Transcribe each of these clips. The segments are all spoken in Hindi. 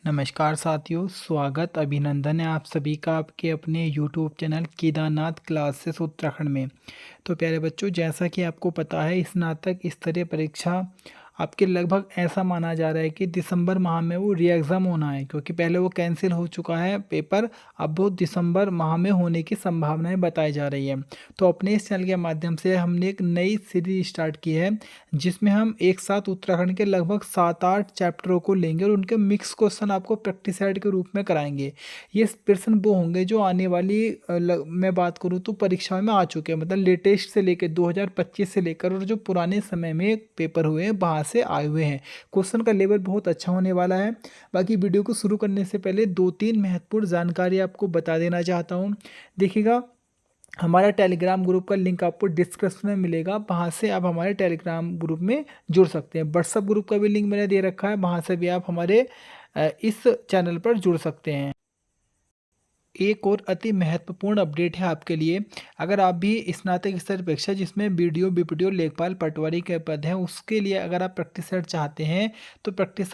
नमस्कार साथियों, स्वागत अभिनंदन है आप सभी का आपके अपने YouTube channel Kedarnath classes Uttarakhand में। तो प्यारे बच्चों, जैसा कि आपको पता है स्नातक स्तरीय परीक्षा आपके लगभग ऐसा माना जा रहा है कि दिसंबर माह में वो री एग्ज़ाम होना है, क्योंकि पहले वो कैंसिल हो चुका है पेपर। अब वो दिसंबर माह में होने की संभावनाएं बताई जा रही है। तो अपने इस चैनल के माध्यम से हमने एक नई सीरीज स्टार्ट की है, जिसमें हम एक साथ उत्तराखंड के लगभग 7-8 चैप्टरों को लेंगे और उनके मिक्स क्वेश्चन आपको प्रैक्टिस सेट के रूप में कराएंगे। ये प्रश्न वो होंगे जो आने वाली मैं बात करूँ तो परीक्षाओं में आ चुके हैं, मतलब लेटेस्ट से लेकर 2025 से लेकर और जो पुराने समय में पेपर हुए हैं वहाँ से आए हुए हैं। क्वेश्चन का लेवल बहुत अच्छा होने वाला है। बाकी वीडियो को शुरू करने से पहले 2-3 महत्वपूर्ण जानकारी आपको बता देना चाहता हूँ। देखिएगा, हमारा टेलीग्राम ग्रुप का लिंक आपको डिस्क्रिप्शन में मिलेगा, वहाँ से आप हमारे टेलीग्राम ग्रुप में जुड़ सकते हैं। व्हाट्सएप ग्रुप का भी लिंक मैंने दे रखा है, वहाँ से भी आप हमारे इस चैनल पर जुड़ सकते हैं। एक और अति महत्वपूर्ण अपडेट है आपके लिए। अगर आप भी स्नातक स्तर परीक्षा जिसमें वीडियो लेखपाल पटवारी के पद हैं उसके लिए अगर आप प्रैक्टिस सेट चाहते हैं तो प्रैक्टिस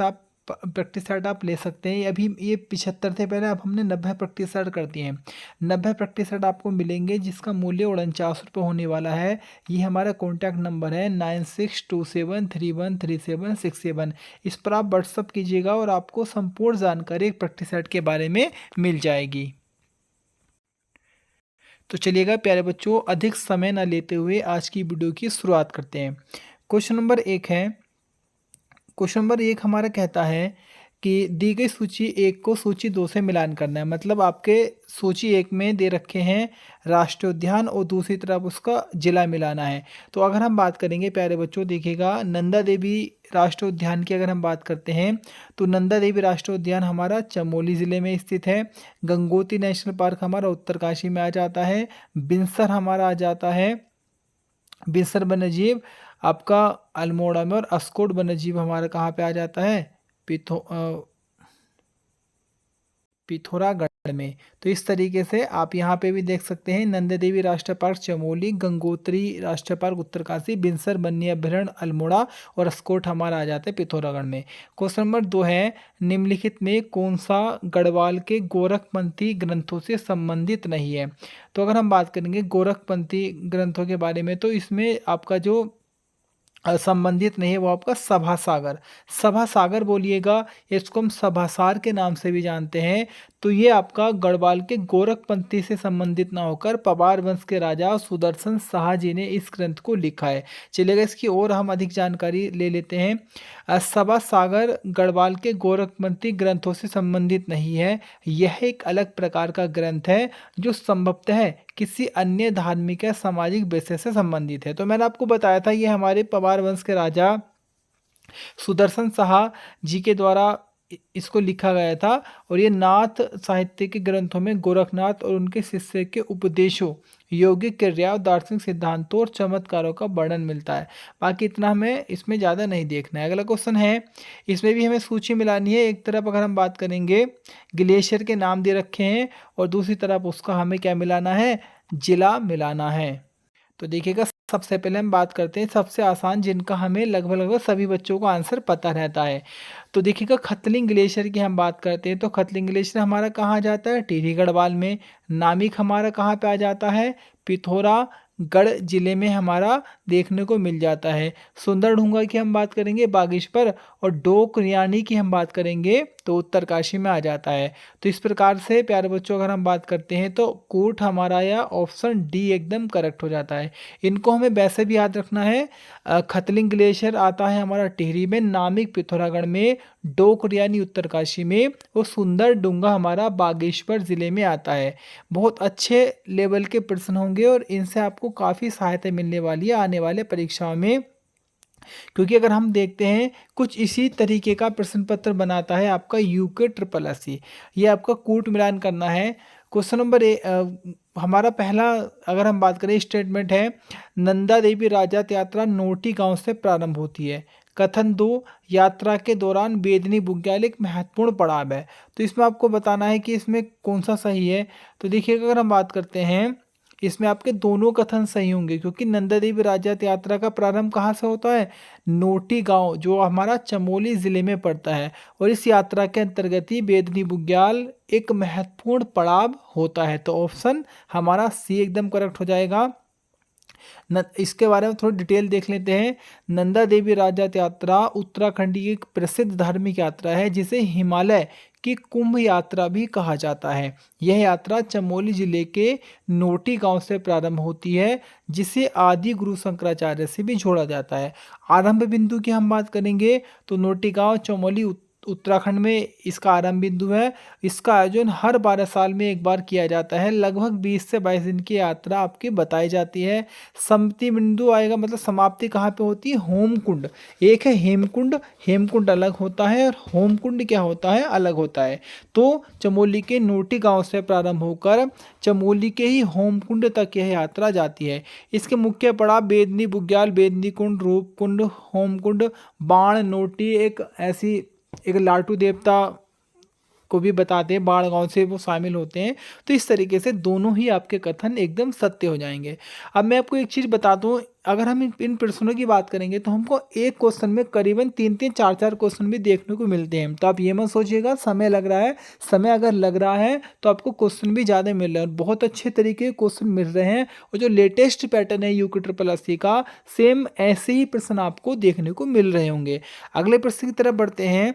सेट आप ले सकते हैं। अभी ये 75 थे, पहले अब हमने 90 प्रैक्टिस सेट कर दिए हैं। 90 प्रैक्टिस सेट आपको मिलेंगे जिसका मूल्य 49 रुपये होने वाला है। ये हमारा कॉन्टैक्ट नंबर है 9627313767। इस पर आप व्हाट्सअप कीजिएगा और आपको संपूर्ण जानकारी प्रैक्टिस सेट के बारे में मिल जाएगी। तो चलिएगा प्यारे बच्चों, अधिक समय न लेते हुए आज की वीडियो की शुरुआत करते हैं। क्वेश्चन नंबर 1 है। क्वेश्चन नंबर 1 हमारा कहता है कि दी गई सूची 1 को सूची 2 से मिलान करना है। मतलब आपके सूची 1 में दे रखे हैं राष्ट्रीय उद्यान और दूसरी तरफ उसका जिला मिलाना है। तो अगर हम बात करेंगे प्यारे बच्चों, देखिएगा नंदा देवी राष्ट्रीय उद्यान की अगर हम बात करते हैं तो नंदा देवी राष्ट्रीय उद्यान हमारा चमोली ज़िले में स्थित है। गंगोत्री नेशनल पार्क हमारा उत्तरकाशी में आ जाता है। बिनसर हमारा आ जाता है, बिनसर वन्यजीव आपका अल्मोड़ा में, और अस्कोट वन्यजीव हमारा कहाँ पे आ जाता है, पिथौरागढ़ में। तो इस तरीके से आप यहाँ पे भी देख सकते हैं नंदा देवी राष्ट्रीय पार्क चमोली, गंगोत्री राष्ट्रीय पार्क उत्तरकाशी, बिनसर वन्य अभ्यारण्य अल्मोड़ा और अस्कोट हमारा आ जाता है पिथौरागढ़ में। क्वेश्चन नंबर 2 है, निम्नलिखित में कौन सा गढ़वाल के गोरखपंथी ग्रंथों से संबंधित नहीं है। तो अगर हम बात करेंगे गोरखपंथी ग्रंथों के बारे में तो इसमें आपका जो संबंधित नहीं है वो आपका सभा सागर। सभा सागर बोलिएगा, इसको हम सभासार के नाम से भी जानते हैं। तो ये आपका गढ़वाल के गोरखपंथी से संबंधित ना होकर पवार वंश के राजा सुदर्शन शाह जी ने इस ग्रंथ को लिखा है। चलिएगा, इसकी और हम अधिक जानकारी ले लेते हैं। सभा सागर गढ़वाल के गोरखपंथी ग्रंथों से संबंधित नहीं है। यह एक अलग प्रकार का ग्रंथ है जो संभवतः किसी अन्य धार्मिक या सामाजिक विषय से संबंधित है। तो मैंने आपको बताया था ये हमारे पवार वंश के राजा सुदर्शन शाह जी के द्वारा इसको लिखा गया था। और ये नाथ साहित्य के ग्रंथों में गोरखनाथ और उनके शिष्य के उपदेशों, यौगिक क्रियाओं, दार्शनिक सिद्धांतों और चमत्कारों का वर्णन मिलता है। बाकी इतना हमें इसमें ज़्यादा नहीं देखना है। अगला क्वेश्चन है, इसमें भी हमें सूची मिलानी है। एक तरफ अगर हम बात करेंगे ग्लेशियर के नाम दे रखे हैं और दूसरी तरफ उसका हमें क्या मिलाना है, जिला मिलाना है। तो देखिएगा, सबसे पहले हम बात करते हैं सबसे आसान जिनका हमें लगभग लगभग सभी बच्चों को आंसर पता रहता है। तो देखिएगा, खतलिंग ग्लेशियर की हम बात करते हैं तो खतलिंग ग्लेशियर हमारा कहाँ जाता है, टिहरी गढ़वाल में। नामिक हमारा कहाँ पे आ जाता है, पिथौरागढ़ जिले में हमारा देखने को मिल जाता है। सुंदरढूंगा की हम बात करेंगे बागेश्वर, और डोकरियानी की हम बात करेंगे तो उत्तरकाशी में आ जाता है। तो इस प्रकार से प्यारे बच्चों अगर हम बात करते हैं तो कोट हमारा या ऑप्शन डी एकदम करेक्ट हो जाता है। इनको हमें वैसे भी याद रखना है। खतलिंग ग्लेशियर आता है हमारा टिहरी में, नामिक पिथौरागढ़ में, डोकरियानी उत्तरकाशी में, और सुंदर डूंगा हमारा बागेश्वर जिले में आता है। बहुत अच्छे लेवल के प्रश्न होंगे और इनसे आपको काफ़ी सहायता मिलने वाली है आने वाले परीक्षाओं में। क्योंकि अगर हम देखते हैं कुछ इसी तरीके का प्रश्न पत्र बनाता है आपका यूके ट्रिपल एससी। ये आपका कूट मिलान करना है। क्वेश्चन नंबर हमारा पहला अगर हम बात करें स्टेटमेंट है, नंदा देवी राजत यात्रा नोटी गांव से प्रारंभ होती है। कथन 2, यात्रा के दौरान बेदनी बुग्याल एक महत्वपूर्ण पड़ाव है। तो इसमें आपको बताना है कि इसमें कौन सा सही है। तो देखिएगा, अगर हम बात करते हैं इसमें आपके दोनों कथन सही होंगे, क्योंकि नंदा देवी राजयात यात्रा का प्रारंभ कहाँ से होता है? नोटी गांव, जो हमारा चमोली जिले में पड़ता है, और इस यात्रा के अंतर्गत ही बेदनी बुग्याल एक महत्वपूर्ण पड़ाव होता है। तो ऑप्शन हमारा सी एकदम करेक्ट हो जाएगा। इसके बारे में थोड़ी डिटेल देख लेते हैं। नंदा देवी राजयात यात्रा उत्तराखंड की एक प्रसिद्ध धार्मिक यात्रा है, जिसे हिमालय की कुंभ यात्रा भी कहा जाता है। यह यात्रा चमोली जिले के नोटी गांव से प्रारंभ होती है, जिसे आदि गुरु शंकराचार्य से भी जोड़ा जाता है। आरंभ बिंदु की हम बात करेंगे तो नोटी गांव चमोली उत्तराखंड में इसका आरंभ बिंदु है। इसका आयोजन हर 12 साल में एक बार किया जाता है। लगभग 20 से 22 दिन की यात्रा आपकी बताई जाती है। समाप्ति बिंदु आएगा, मतलब समाप्ति कहाँ पे होती है? होमकुंड। एक है हेमकुंड, हेमकुंड अलग होता है, और होमकुंड क्या होता है? अलग होता है। तो चमोली के नोटी गांव से प्रारंभ होकर चमोली के ही होमकुंड तक यह यात्रा जाती है। इसके मुख्य पड़ाव बेदनी बुग्याल, बेदनी कुंड, रूपकुंड, होमकुंड, बाण, नोटी, एक लाटू देवता को भी बताते हैं, बाढ़ गांव से वो शामिल होते हैं। तो इस तरीके से दोनों ही आपके कथन एकदम सत्य हो जाएंगे। अब मैं आपको एक चीज़ बता दूं, अगर हम इन प्रश्नों की बात करेंगे तो हमको एक क्वेश्चन में करीबन 3-3, 4-4 क्वेश्चन भी देखने को मिलते हैं। तो आप ये मत सोचिएगा समय लग रहा है। समय अगर लग रहा है तो आपको क्वेश्चन भी ज़्यादा मिल रहे हैं, और बहुत अच्छे तरीके के क्वेश्चन मिल रहे हैं। और जो लेटेस्ट पैटर्न है UKSSC का, सेम ऐसे ही प्रश्न आपको देखने को मिल रहे होंगे। अगले प्रश्न की तरफ बढ़ते हैं।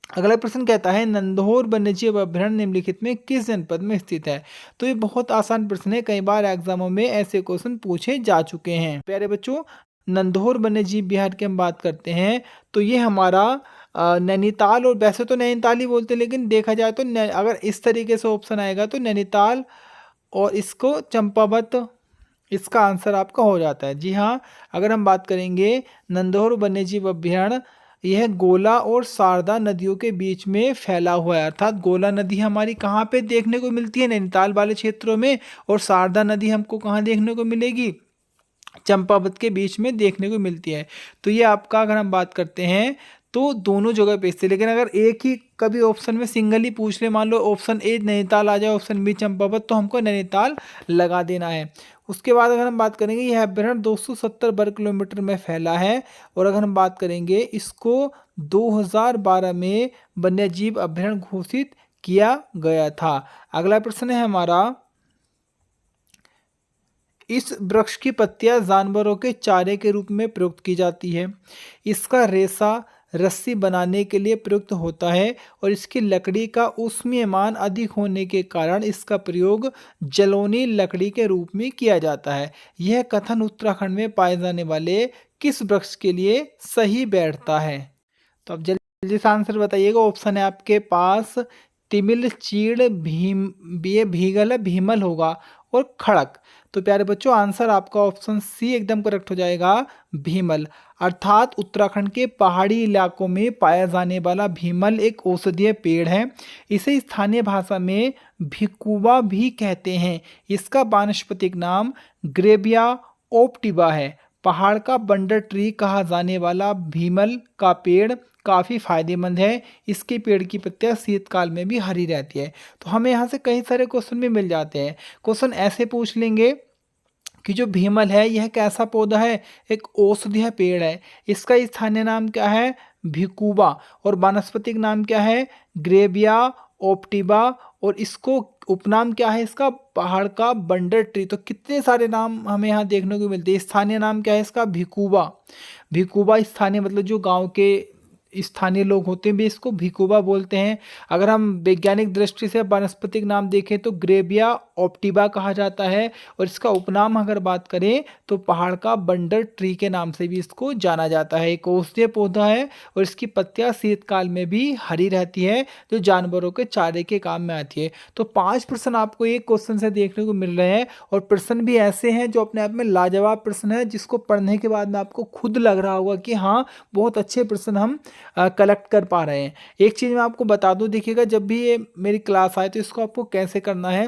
अगला प्रश्न कहता है, नंदोर वन्यजीव अभयारण्य निम्नलिखित में किस जनपद में स्थित है? तो ये बहुत आसान प्रश्न है, कई बार एग्जामों में ऐसे क्वेश्चन पूछे जा चुके हैं। प्यारे बच्चों, नंदोर वन्यजीव विहार की हम बात करते हैं तो ये हमारा नैनीताल, और वैसे तो नैनीताल ही बोलते हैं, लेकिन देखा जाए तो अगर इस तरीके से ऑप्शन आएगा तो नैनीताल और इसको चंपावत, इसका आंसर आपका हो जाता है। जी हाँ, अगर हम बात करेंगे नंदोर वन्यजीव अभयारण्य, यह गोला और शारदा नदियों के बीच में फैला हुआ है। अर्थात गोला नदी हमारी कहाँ पे देखने को मिलती है? नैनीताल वाले क्षेत्रों में। और शारदा नदी हमको कहाँ देखने को मिलेगी? चंपावत के बीच में देखने को मिलती है। तो ये आपका, अगर हम बात करते हैं तो दोनों जगह पे स्थित। लेकिन अगर एक ही कभी ऑप्शन में सिंगल ही पूछ ले, मान लो ऑप्शन ए नैनीताल आ जाए, ऑप्शन बी चंपावत, तो हमको नैनीताल लगा देना है। उसके बाद अगर हम बात करेंगे, यह अभ्यारण्य 270 वर्ग किलोमीटर में फैला है। और अगर हम बात करेंगे, इसको 2012 में वन्यजीव अभ्यारण्य घोषित किया गया था। अगला प्रश्न है हमारा, इस वृक्ष की पत्तियां जानवरों के चारे के रूप में प्रयुक्त की जाती है। इसका रेशा रस्सी बनाने के लिए प्रयुक्त होता है, और इसकी लकड़ी का ऊष्मीयमान अधिक होने के कारण इसका प्रयोग जलौनी लकड़ी के रूप में किया जाता है। यह कथन उत्तराखंड में पाए जाने वाले किस वृक्ष के लिए सही बैठता है? तो अब जल्दी से आंसर बताइएगा। ऑप्शन है आपके पास तिमिल, चीड़, भीम, ये भीगल है, भीमल होगा, और खड़क। तो प्यारे बच्चों, आंसर आपका ऑप्शन सी एकदम करेक्ट हो जाएगा, भीमल। अर्थात उत्तराखंड के पहाड़ी इलाकों में पाया जाने वाला भीमल एक औषधीय पेड़ है। इसे स्थानीय भाषा में भिकुवा भी कहते हैं। इसका वानस्पतिक नाम ग्रेबिया ओप्टिवा है। पहाड़ का बंडर ट्री कहा जाने वाला भीमल का पेड़ काफ़ी फायदेमंद है। इसके पेड़ की पत्तियां शीतकाल में भी हरी रहती है। तो हमें यहाँ से कई सारे क्वेश्चन भी मिल जाते हैं। क्वेश्चन ऐसे पूछ लेंगे कि जो भीमल है यह कैसा पौधा है? एक औषधीय पेड़ है। इसका स्थानीय नाम क्या है? भिकुबा। और वानस्पतिक नाम क्या है? ग्रेबिया ओप्टिबा। और इसको उपनाम क्या है इसका? पहाड़ का बंडर ट्री। तो कितने सारे नाम हमें यहाँ देखने को मिलते हैं। स्थानीय नाम क्या है इसका? भिकुबा। भिकुबा स्थानीय, मतलब जो गांव के स्थानीय लोग होते हैं भी इसको भिकुबा बोलते हैं। अगर हम वैज्ञानिक दृष्टि से वानस्पतिक नाम देखें तो ग्रेबिया ऑप्टिबा कहा जाता है। और इसका उपनाम अगर बात करें तो पहाड़ का बंडर ट्री के नाम से भी इसको जाना जाता है। एक औषधीय पौधा है, और इसकी पत्तियां शीतकाल में भी हरी रहती है, जो जानवरों के चारे के काम में आती है। तो 5 प्रश्न आपको एक क्वेश्चन से देखने को मिल रहे हैं, और प्रश्न भी ऐसे हैं जो अपने आप में लाजवाब प्रश्न है, जिसको पढ़ने के बाद में आपको खुद लग रहा होगा कि हाँ, बहुत अच्छे प्रश्न हम कलेक्ट कर पा रहे हैं। एक चीज़ मैं आपको बता दूं, देखिएगा जब भी ये मेरी क्लास आए तो इसको आपको कैसे करना है।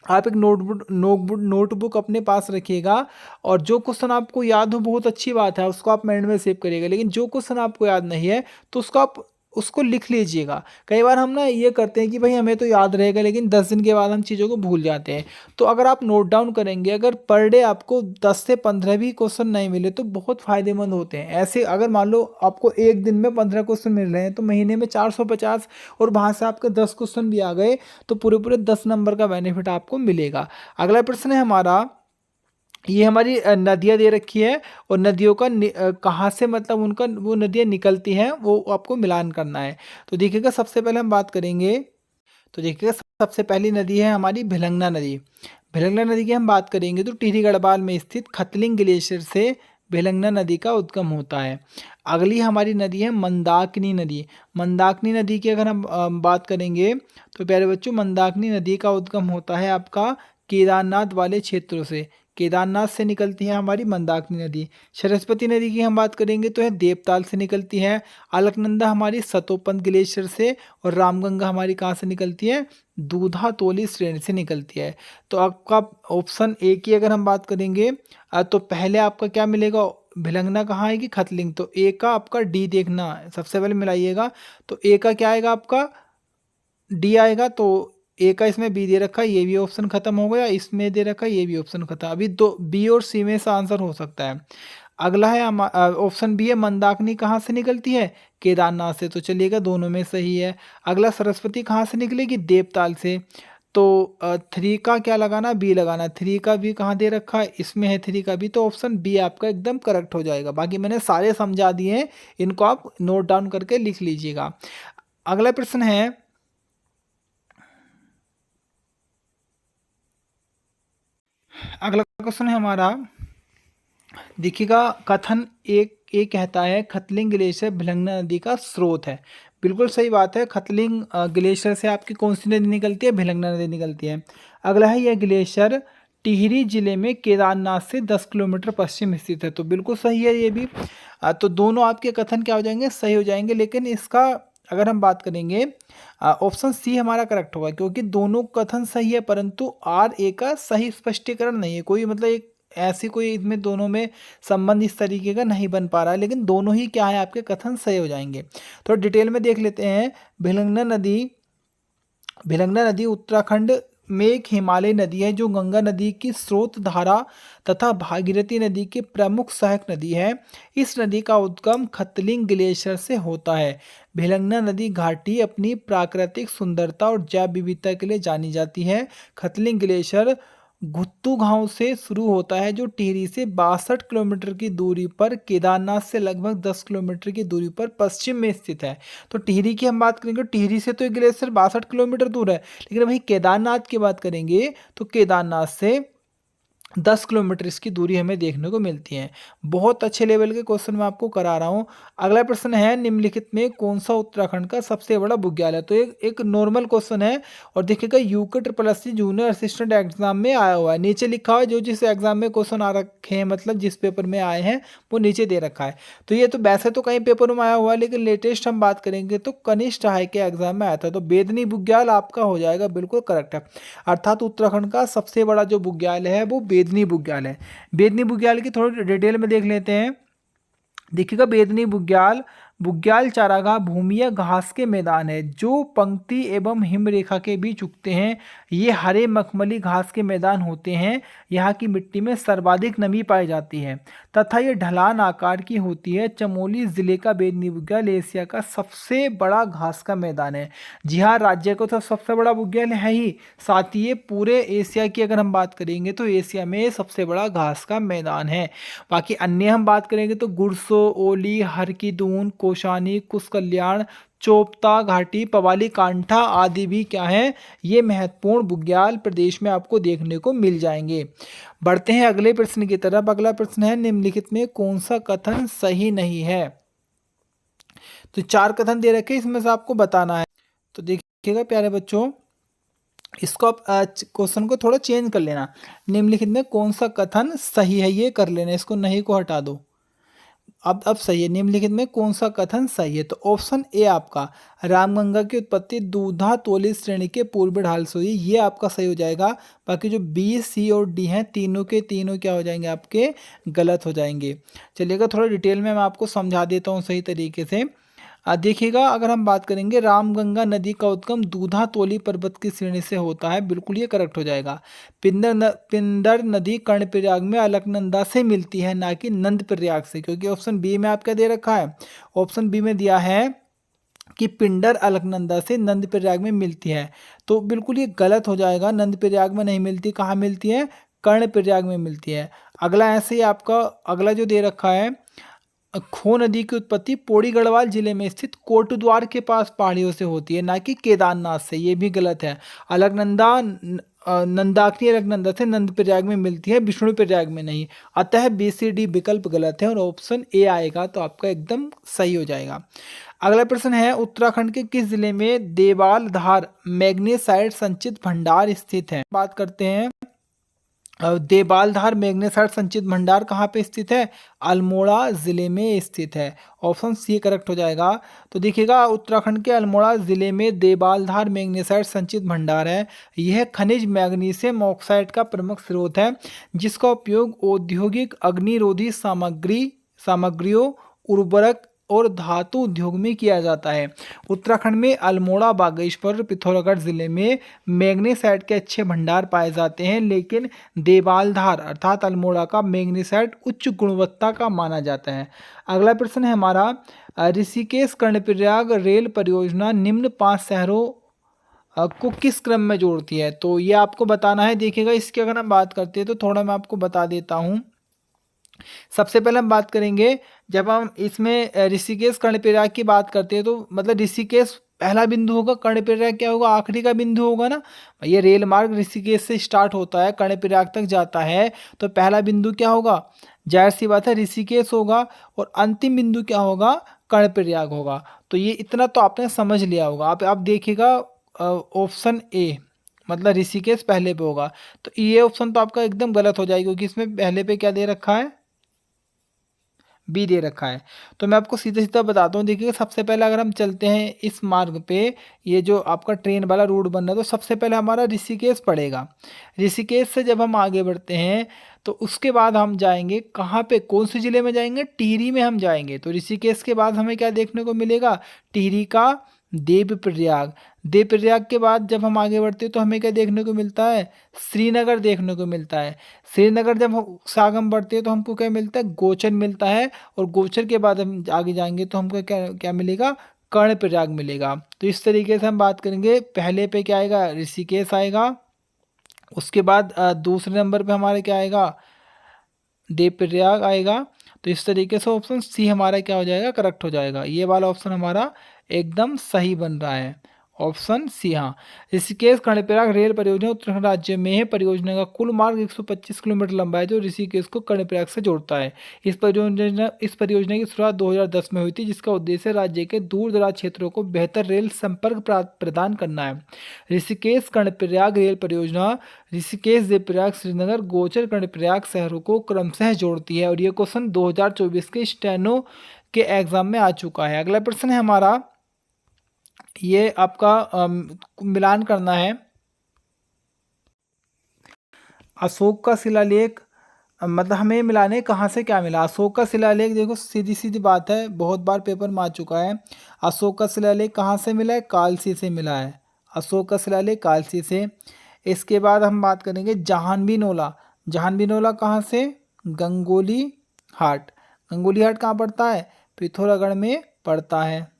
आप एक नोटबुक अपने पास रखिएगा, और जो क्वेश्चन आपको याद हो बहुत अच्छी बात है, उसको आप माइंड में सेव करिएगा। लेकिन जो क्वेश्चन आपको याद नहीं है तो उसको आप उसको लिख लीजिएगा। कई बार हम ना ये करते हैं कि भाई हमें तो याद रहेगा, लेकिन 10 दिन के बाद हम चीज़ों को भूल जाते हैं। तो अगर आप नोट डाउन करेंगे, अगर पर डे आपको 10 से 15 भी क्वेश्चन नहीं मिले तो बहुत फ़ायदेमंद होते हैं। ऐसे अगर मान लो आपको एक दिन में 15 क्वेश्चन मिल रहे हैं तो महीने में 450, और वहाँ से आपके 10 क्वेश्चन भी आ गए तो पूरे पूरे 10 नंबर का बेनिफिट आपको मिलेगा। अगला प्रश्न है हमारा, ये हमारी नदियाँ दे रखी है और नदियों का कहाँ से मतलब उनका वो नदियाँ निकलती हैं वो आपको मिलान करना है। तो देखिएगा सबसे पहले हम बात करेंगे, तो देखिएगा सबसे पहली नदी है हमारी भिलंगना नदी। भिलंगना नदी की हम बात करेंगे तो टिहरी गढ़वाल में स्थित खतलिंग ग्लेशियर से भिलंगना नदी का उद्गम होता है। अगली हमारी नदी है मंदाकिनी नदी। मंदाकिनी नदी की अगर हम बात करेंगे तो प्यारे बच्चों, मंदाकिनी नदी का उद्गम होता है आपका केदारनाथ वाले क्षेत्रों से। केदारनाथ से निकलती है हमारी मंदाकिनी नदी। सरस्वती नदी की हम बात करेंगे तो है देवताल से निकलती है। अलकनंदा हमारी सतोपंत ग्लेशियर से, और रामगंगा हमारी कहाँ से निकलती है, दूधा तोली श्रेणी से निकलती है। तो आपका ऑप्शन ए की अगर हम बात करेंगे तो पहले आपका क्या मिलेगा, भिलंगना कहाँ आएगी, खतलिंग। तो ए का आपका डी देखना सबसे पहले मिलाइएगा। तो ए का क्या आएगा आपका, डी आएगा। तो ए का इसमें बी दे रखा है, ये भी ऑप्शन खत्म हो गया, इसमें दे रखा है, ये भी ऑप्शन खत्म। अभी दो बी और सी में से आंसर हो सकता है। अगला है ऑप्शन बी है, मंदाकिनी कहाँ से निकलती है, केदारनाथ से। तो चलिएगा दोनों में सही है। अगला सरस्वती कहाँ से निकलेगी, देवताल से। तो थ्री का क्या लगाना, बी लगाना। थ्री का भी कहाँ दे रखा है, इसमें है थ्री का भी। तो ऑप्शन बी आपका एकदम करेक्ट हो जाएगा। बाकी मैंने सारे समझा दिए हैं, इनको आप नोट डाउन करके लिख लीजिएगा। अगला प्रश्न है, अगला क्वेश्चन है हमारा, देखिएगा कथन एक ये कहता है खतलिंग ग्लेशियर भिलंगना नदी का स्रोत है। बिल्कुल सही बात है, खतलिंग ग्लेशियर से आपकी कौन सी नदी निकलती है, भिलंगना नदी निकलती है। अगला है, यह ग्लेशियर टिहरी जिले में केदारनाथ से 10 किलोमीटर पश्चिम स्थित है। तो बिल्कुल सही है ये भी। तो दोनों आपके कथन क्या हो जाएंगे, सही हो जाएंगे। लेकिन इसका अगर हम बात करेंगे, ऑप्शन सी हमारा करेक्ट होगा, क्योंकि दोनों कथन सही है परंतु आर ए का सही स्पष्टीकरण नहीं है। कोई मतलब एक ऐसी कोई इसमें दोनों में संबंध इस तरीके का नहीं बन पा रहा है, लेकिन दोनों ही क्या है आपके कथन सही हो जाएंगे। तो डिटेल में देख लेते हैं। भिलंगना नदी, भिलंगना नदी उत्तराखंड में एक हिमालय नदी है जो गंगा नदी की स्रोत धारा तथा भागीरथी नदी की प्रमुख सहायक नदी है। इस नदी का उद्गम खतलिंग ग्लेशियर से होता है। भिलंगना नदी घाटी अपनी प्राकृतिक सुंदरता और जैव विविधता के लिए जानी जाती है। खतलिंग ग्लेशियर गुत्तू गांव से शुरू होता है जो टिहरी से 62 किलोमीटर की दूरी पर, केदारनाथ से लगभग 10 किलोमीटर की दूरी पर पश्चिम में स्थित है। तो टिहरी की हम बात करेंगे, टिहरी से तो ग्लेशियर 62 किलोमीटर दूर है, लेकिन वहीं केदारनाथ की बात करेंगे तो केदारनाथ से 10 किलोमीटर इसकी दूरी हमें देखने को मिलती है। बहुत अच्छे लेवल के क्वेश्चन मैं आपको करा रहा हूँ। अगला प्रश्न है, निम्नलिखित में कौन सा उत्तराखंड का सबसे बड़ा बुग्याल है। तो एक नॉर्मल क्वेश्चन है और देखिएगा UK triple junior assistant exam में आया हुआ है। नीचे लिखा हुआ है जो जिस एग्जाम में क्वेश्चन आ रखे हैं, मतलब जिस पेपर में आए हैं वो नीचे दे रखा है। तो ये तो वैसे तो कई पेपरों में आया हुआ है, लेकिन लेटेस्ट हम बात करेंगे तो कनिष्ठ हाई के एग्जाम में आया था। तो बेदनी बुग्याल आपका हो जाएगा, बिल्कुल करेक्ट है। अर्थात उत्तराखंड का सबसे बड़ा जो बुग्याल है वो बेदनी बुग्याल है। बेदनी बुग्याल की थोड़ी डिटेल में देख लेते हैं। देखिएगा बेदनी बुग्याल, बुग्याल चारागाह भूमिया घास के मैदान है जो पंक्ति एवं हिमरेखा के बीच उगते हैं। ये हरे मखमली घास के मैदान होते हैं। यहाँ की मिट्टी में सर्वाधिक नमी पाई जाती है तथा ये ढलान आकार की होती है। चमोली जिले का बेदनी बुग्याल एशिया का सबसे बड़ा घास का मैदान है। जी हाँ, राज्य को तो सबसे बड़ा बुग्याल है ही, साथ ही ये पूरे एशिया की अगर हम बात करेंगे तो एशिया में सबसे बड़ा घास का मैदान है। बाकी अन्य हम बात करेंगे तो गुरसो, ओली, हरकीदून, कोशानी, कुशकल्याण, चोपता घाटी, पवाली कांठा आदि भी क्या है, ये महत्वपूर्ण बुग्याल प्रदेश में आपको देखने को मिल जाएंगे। बढ़ते हैं अगले प्रश्न की तरफ। अगला प्रश्न है, निम्नलिखित में कौन सा कथन सही नहीं है। तो 4 कथन दे रखे, इसमें से आपको बताना है। तो देखिएगा प्यारे बच्चों, इसको आप क्वेश्चन को थोड़ा चेंज कर लेना। निम्नलिखित में कौन सा कथन सही है ये कर लेना, इसको नहीं को हटा दो। अब सही है, निम्नलिखित में कौन सा कथन सही है। तो ऑप्शन ए आपका, रामगंगा की उत्पत्ति दूधा तोली श्रेणी के पूर्व ढाल से हुई, ये आपका सही हो जाएगा। बाकी जो बी, सी और डी हैं तीनों के तीनों क्या हो जाएंगे, आपके गलत हो जाएंगे। चलिएगा थोड़ा डिटेल में मैं आपको समझा देता हूँ सही तरीके से। देखिएगा, अगर हम बात करेंगे रामगंगा नदी का उद्गम दूधा तोली पर्वत की श्रेणी से होता है, बिल्कुल ये करेक्ट हो जाएगा। पिंडर नदी कर्णप्रयाग में अलकनंदा से मिलती है, ना कि नंदप्रयाग से, क्योंकि ऑप्शन बी में आपका दे रखा है, ऑप्शन बी में दिया है कि पिंडर अलकनंदा से नंदप्रयाग में मिलती है, तो बिल्कुल ये गलत हो जाएगा। नंदप्रयाग में नहीं मिलती, कहाँ मिलती है? कर्णप्रयाग में मिलती है। अगला ऐसे ही आपका अगला जो दे रखा है, खो नदी की उत्पत्ति पौड़ी गढ़वाल जिले में स्थित कोटद्वार के पास पहाड़ियों से होती है, ना कि केदारनाथ से, ये भी गलत है। अलकनंदा नंदाकिनी अलकनंदा से नंदप्रयाग में मिलती है, विष्णुप्रयाग में नहीं। अतः बी सी डी विकल्प गलत है और ऑप्शन ए आएगा तो आपका एकदम सही हो जाएगा। अगला प्रश्न है, उत्तराखंड के किस जिले में देवालधार मैग्नेसाइट संचित भंडार स्थित है? बात करते हैं, देवालधार मैग्नेसाइट संचित भंडार कहाँ पे स्थित है? अल्मोड़ा जिले में स्थित है। ऑप्शन सी करेक्ट हो जाएगा। तो देखिएगा, उत्तराखंड के अल्मोड़ा जिले में देवालधार मैग्नेसाइट संचित भंडार है। यह खनिज मैग्नीशियम ऑक्साइड का प्रमुख स्रोत है, जिसका उपयोग औद्योगिक अग्निरोधी सामग्रियों, उर्वरक और धातु उद्योग में किया जाता है। उत्तराखंड में अल्मोड़ा, बागेश्वर, पिथौरागढ़ जिले में मैग्नीसाइट के अच्छे भंडार पाए जाते हैं, लेकिन देवालधार अर्थात अल्मोड़ा का मैग्नीसाइट उच्च गुणवत्ता का माना जाता है। अगला प्रश्न है हमारा, ऋषिकेश कर्णप्रयाग रेल परियोजना निम्न 5 शहरों को किस क्रम में जोड़ती है? तो ये आपको बताना है। देखिएगा, इसकी अगर हम बात करते हैं तो थोड़ा मैं आपको बता देता हूँ। सबसे पहले हम बात करेंगे, जब हम इसमें ऋषिकेश कर्णप्रयाग की बात करते हैं तो मतलब ऋषिकेश पहला बिंदु होगा, कर्णप्रयाग क्या होगा? आखिरी का बिंदु होगा ना। ये रेल मार्ग ऋषिकेश से स्टार्ट होता है, कर्णप्रयाग तक जाता है, तो पहला बिंदु क्या होगा? जाहिर सी बात है ऋषिकेश होगा, और अंतिम बिंदु क्या होगा? कर्णप्रयाग होगा। तो ये इतना तो आपने समझ लिया होगा। आप देखिएगा, ऑप्शन ए मतलब ऋषिकेश पहले पे होगा, तो ये ऑप्शन तो आपका एकदम गलत हो जाएगा, क्योंकि इसमें पहले पे क्या दे रखा है? बी दे रखा है। तो मैं आपको सीधा सीधा बताता हूँ। देखिए, सबसे पहले अगर हम चलते हैं इस मार्ग पे, ये जो आपका ट्रेन वाला रूट बन रहा है, तो सबसे पहले हमारा ऋषिकेश पड़ेगा। ऋषिकेश से जब हम आगे बढ़ते हैं तो उसके बाद हम जाएंगे कहाँ पे? कौन से ज़िले में जाएंगे? टिहरी में हम जाएंगे। तो ऋषिकेश के बाद हमें क्या देखने को मिलेगा? टिहरी का देवप्रयाग। देवप्रयाग के बाद जब हम आगे बढ़ते हैं तो हमें क्या देखने को मिलता है? श्रीनगर देखने को मिलता है। श्रीनगर जब हम सागम बढ़ते हैं तो हमको क्या मिलता है? गोचर मिलता है, और गोचर के बाद हम आगे जाएंगे तो हमको क्या क्या मिलेगा? कर्णप्रयाग मिलेगा। तो इस तरीके से हम बात करेंगे। पहले पे क्या आएगा? ऋषिकेश आएगा। उसके बाद दूसरे नंबर पे हमारे क्या आएगा? देवप्रयाग आएगा। तो इस तरीके से ऑप्शन सी हमारा क्या हो जाएगा? करेक्ट हो जाएगा। ये वाला ऑप्शन हमारा एकदम सही बन रहा है, ऑप्शन सी। हाँ, ऋषिकेश कर्णप्रयाग रेल परियोजना उत्तराखंड राज्य में है। परियोजना का कुल मार्ग 125 किलोमीटर लंबा है, जो ऋषिकेश को कर्णप्रयाग से जोड़ता है। इस परियोजना की शुरुआत 2010 में हुई थी, जिसका उद्देश्य राज्य के दूर दराज क्षेत्रों को बेहतर रेल संपर्क प्रदान करना है। ऋषिकेश कर्णप्रयाग रेल परियोजना ऋषिकेश, देवप्रयाग, श्रीनगर, गोचर, कर्णप्रयाग शहरों को क्रमशः जोड़ती है, और ये क्वेश्चन 2024 के स्टेनो के एग्जाम में आ चुका है। अगला प्रश्न है हमारा, ये आपका मिलान करना है। अशोक का शिलालेख, मतलब हमें मिलाने कहाँ से क्या मिला? अशोक का शिलालेख, देखो सीधी सीधी बात है, बहुत बार पेपर में आ चुका है। अशोक का शिलालेख कहाँ से मिला है? कालसी से मिला है। अशोक का शिलालेख कालसी से। इसके बाद हम बात करेंगे जहानवी नोला। जहानवी नोला कहाँ से? गंगोली हाट। गंगोली हाट कहाँ पड़ता है? पिथौरागढ़ में पड़ता है।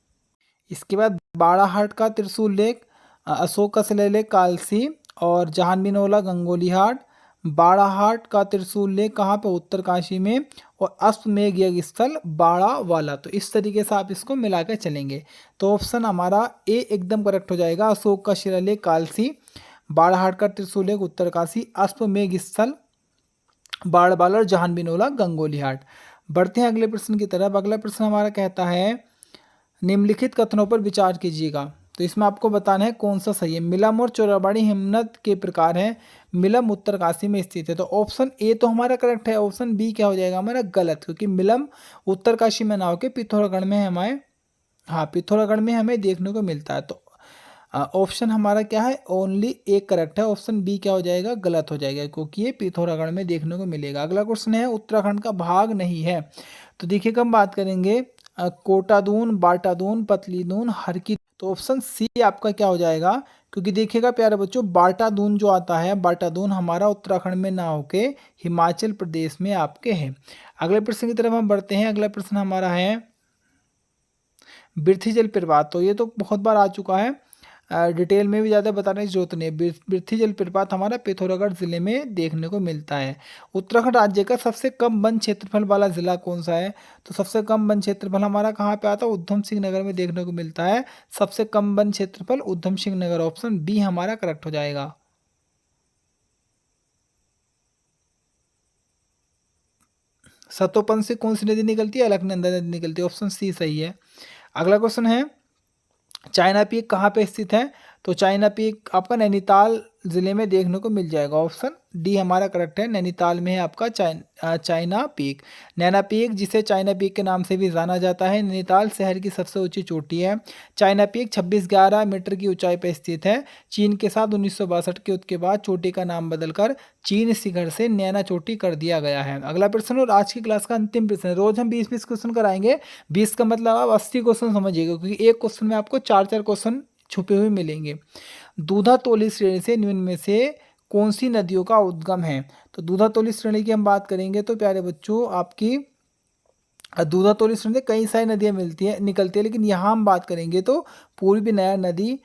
इसके बाद बाड़ाहाट का त्रिशूल लेख, अशोक का शिलालेख कालसी, और जहानबीनोला गंगोली हाट। बाड़ाहाट का त्रिशूल लेख कहाँ पे? उत्तरकाशी में। और अश्वमेध यज्ञ स्थल बाड़ा वाला। तो इस तरीके से आप इसको मिला के चलेंगे, तो ऑप्शन हमारा ए एकदम करेक्ट हो जाएगा। अशोक का शिलालेख कालसी, बाड़ाहाट का त्रिशूल लेख उत्तरकाशी, अश्वमेध स्थल बाड़वाला, और जहानबीनोला गंगोली हाट। बढ़ते हैं अगले प्रश्न की तरफ। अगला प्रश्न हमारा कहता है, निम्नलिखित कथनों पर विचार कीजिएगा। तो इसमें आपको बताना है कौन सा सही है। मिलम और चोराबाड़ी हिमनद के प्रकार हैं। मिलम उत्तरकाशी में स्थित है, तो ऑप्शन ए तो हमारा करेक्ट है। ऑप्शन बी क्या हो जाएगा हमारा? गलत, क्योंकि मिलम उत्तरकाशी में ना होकर पिथौरागढ़ में है हमारे। हाँ, पिथौरागढ़ में हमें देखने को मिलता है। तो ऑप्शन हमारा क्या है? ओनली एक करेक्ट है। ऑप्शन बी क्या हो जाएगा? गलत हो जाएगा, क्योंकि ये पिथौरागढ़ में देखने को मिलेगा। अगला क्वेश्चन है, उत्तराखंड का भाग नहीं है। तो देखिए हम बात करेंगे, कोटादून, बाटादून, पतलीदून, हरकी। तो ऑप्शन सी आपका क्या हो जाएगा, क्योंकि देखिएगा प्यारे बच्चों, बाटादून जो आता है, बाटादून हमारा उत्तराखंड में ना होके हिमाचल प्रदेश में आपके है। अगले प्रश्न की तरफ हम बढ़ते हैं। अगला प्रश्न हमारा है बिरथी जलप्रपात। तो ये तो बहुत बार आ चुका है, डिटेल में भी ज़्यादा बताने की जरूरत नहीं है। बिरथी जलप्रपात हमारा पिथौरागढ़ जिले में देखने को मिलता है। उत्तराखंड राज्य का सबसे कम वन क्षेत्रफल वाला जिला कौन सा है? तो सबसे कम वन क्षेत्रफल हमारा कहाँ पे आता है? उधम सिंह नगर में देखने को मिलता है। सबसे कम वन क्षेत्रफल उधम सिंह नगर, ऑप्शन बी हमारा करेक्ट हो जाएगा। सतोपन से कौन सी नदी निकलती है? अलकनंदा नदी निकलती है, ऑप्शन सी सही है। अगला क्वेश्चन है चाइना पीक कहाँ पे स्थित है? तो चाइना पीक आपका नैनीताल जिले में देखने को मिल जाएगा, ऑप्शन डी हमारा करेक्ट है। नैनीताल में है आपका चाइना पीक। नैना पीक, जिसे चाइना पीक के नाम से भी जाना जाता है, नैनीताल शहर की सबसे ऊंची चोटी है। चाइना पीक 2611 मीटर की ऊंचाई पर स्थित है। चीन के साथ 1962 के युद्ध के बाद चोटी का नाम बदलकर चीन शिखर से नैना चोटी कर दिया गया है। अगला प्रश्न और आज की क्लास का अंतिम प्रश्न है। रोज हम 20-20 क्वेश्चन कराएंगे। 20 का मतलब आप 80 क्वेश्चन समझिएगा, क्योंकि एक क्वेश्चन में आपको 4-4 क्वेश्चन छुपे हुए मिलेंगे। दूधातोली श्रेणी से निम्न में से कौन सी नदियों का उद्गम है? तो दूधातोली श्रेणी की हम बात करेंगे तो प्यारे बच्चों, आपकी दूधातोली श्रेणी से कई सारी नदियां मिलती है निकलती है, लेकिन यहाँ हम बात करेंगे तो पूर्वी नयार नदी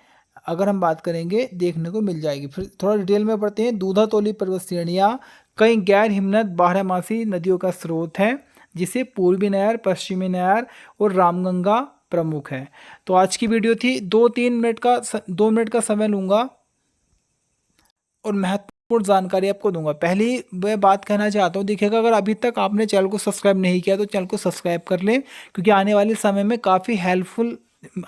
अगर हम बात करेंगे देखने को मिल जाएगी। फिर थोड़ा डिटेल में पढ़ते हैं। दूधातोली पर्वत श्रेणियाँ कई गैर हिमनद बारहमासी नदियों का स्रोत है, जिसे पूर्वी नयार, पश्चिमी नयार और रामगंगा प्रमुख है। तो आज की वीडियो थी, 2 मिनट का समय लूँगा और महत्वपूर्ण जानकारी आपको दूंगा। पहली मैं बात कहना चाहता हूँ, देखिएगा अगर अभी तक आपने चैनल को सब्सक्राइब नहीं किया तो चैनल को सब्सक्राइब कर लें, क्योंकि आने वाले समय में काफ़ी हेल्पफुल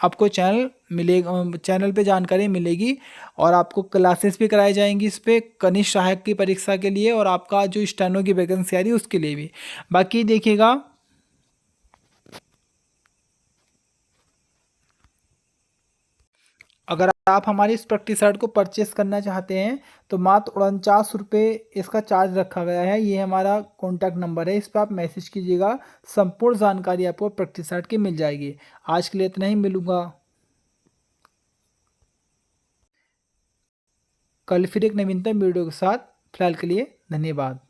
आपको चैनल मिलेगा, चैनल पे जानकारी मिलेगी और आपको क्लासेस भी कराई जाएंगी इस पे, कनिष्ठ सहायक की परीक्षा के लिए और आपका जो स्टेनो की वैकेंसी आ रही है उसके लिए भी। बाकी देखिएगा, अगर आप हमारी इस प्रैक्टिस सेट को परचेस करना चाहते हैं तो मात्र 49 रुपये इसका चार्ज रखा गया है। ये हमारा कॉन्टैक्ट नंबर है, इस पर आप मैसेज कीजिएगा। संपूर्ण जानकारी आपको प्रैक्टिस सेट की मिल जाएगी। आज के लिए इतना ही, मिलूंगा कल फिर एक नवीनतम वीडियो के साथ। फिलहाल के लिए धन्यवाद।